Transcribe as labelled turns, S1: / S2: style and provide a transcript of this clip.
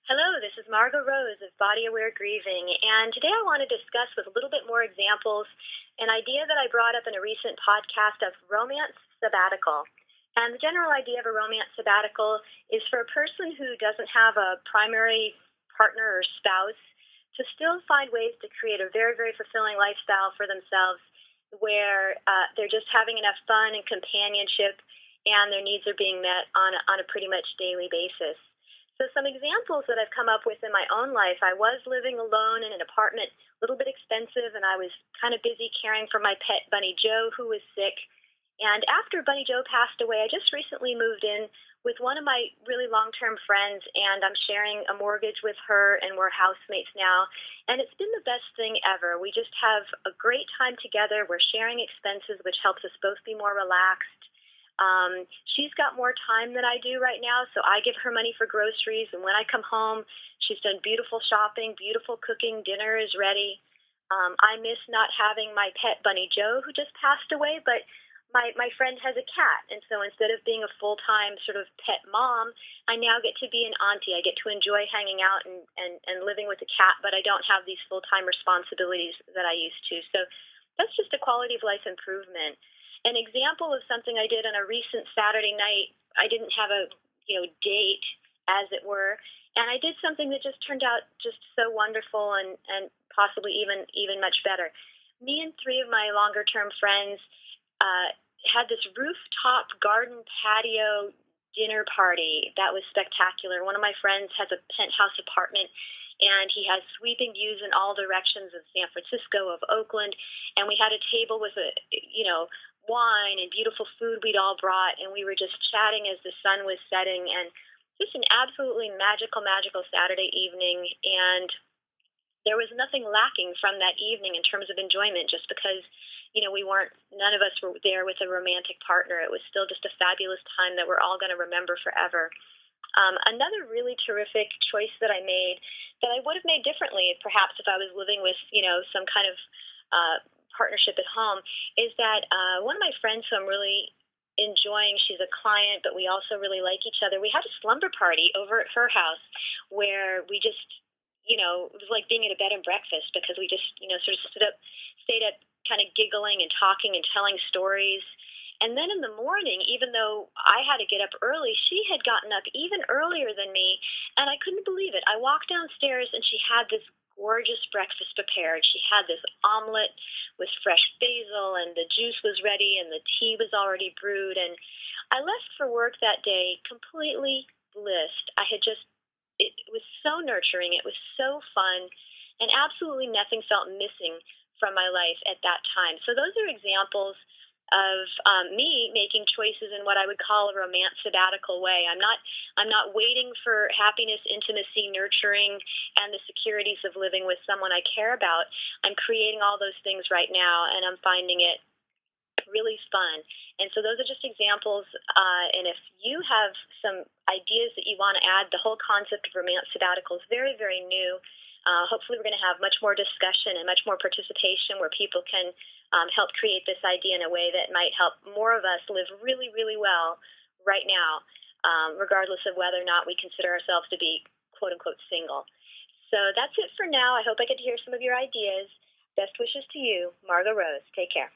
S1: Hello, this is Margot Rose of Body Aware Grieving, and today I want to discuss with a little bit more examples an idea that I brought up in a recent podcast of romance sabbatical. And the general idea of a romance sabbatical is for a person who doesn't have a primary partner or spouse to still find ways to create a very, very fulfilling lifestyle for themselves where they're just having enough fun and companionship and their needs are being met on a pretty much daily basis. So some examples that I've come up with in my own life, I was living alone in an apartment, a little bit expensive, and I was kind of busy caring for my pet Bunny Joe, who was sick. And after Bunny Joe passed away, I just recently moved in with one of my really long-term friends, and I'm sharing a mortgage with her, and we're housemates now. And it's been the best thing ever. We just have a great time together. We're sharing expenses, which helps us both be more relaxed. She's got more time than I do right now, so I give her money for groceries, and when I come home, she's done beautiful shopping, beautiful cooking, dinner is ready. I miss not having my pet Bunny Joe, who just passed away, but my friend has a cat, and so instead of being a full-time sort of pet mom, I now get to be an auntie. I get to enjoy hanging out and living with the cat, but I don't have these full-time responsibilities that I used to. So that's just a quality of life improvement. An example of something I did on a recent Saturday night, I didn't have a date, as it were, and I did something that just turned out just so wonderful and possibly even much better. Me and three of my longer-term friends had this rooftop garden patio dinner party that was spectacular. One of my friends has a penthouse apartment, and he has sweeping views in all directions of San Francisco, of Oakland, and we had a table with wine and beautiful food we'd all brought, and we were just chatting as the sun was setting, and just an absolutely magical Saturday evening. And there was nothing lacking from that evening in terms of enjoyment, just because none of us were there with a romantic partner. It was still just a fabulous time that we're all going to remember forever. Another really terrific choice that I made that I would have made differently perhaps if I was living with some kind of partnership at home is that one of my friends who I'm really enjoying, she's a client, but we also really like each other. We had a slumber party over at her house where we just, it was like being at a bed and breakfast because we just, sort of stayed up kind of giggling and talking and telling stories. And then in the morning, even though I had to get up early, she had gotten up even earlier than me, and I couldn't believe it. I walked downstairs, and she had this gorgeous breakfast prepared. She had this omelet with fresh basil, and the juice was ready, and the tea was already brewed. And I left for work that day completely blissed. It was so nurturing. It was so fun, and absolutely nothing felt missing from my life at that time. So those are examples of me making choices in what I would call a romance sabbatical way. I'm not waiting for happiness, intimacy, nurturing, and the securities of living with someone I care about. I'm creating all those things right now, and I'm finding it really fun. And so those are just examples. And if you have some ideas that you want to add, the whole concept of romance sabbatical is very, very new. Hopefully we're going to have much more discussion and much more participation where people can help create this idea in a way that might help more of us live really, really well right now, regardless of whether or not we consider ourselves to be quote-unquote single. So that's it for now. I hope I get to hear some of your ideas. Best wishes to you, Margot Rose. Take care.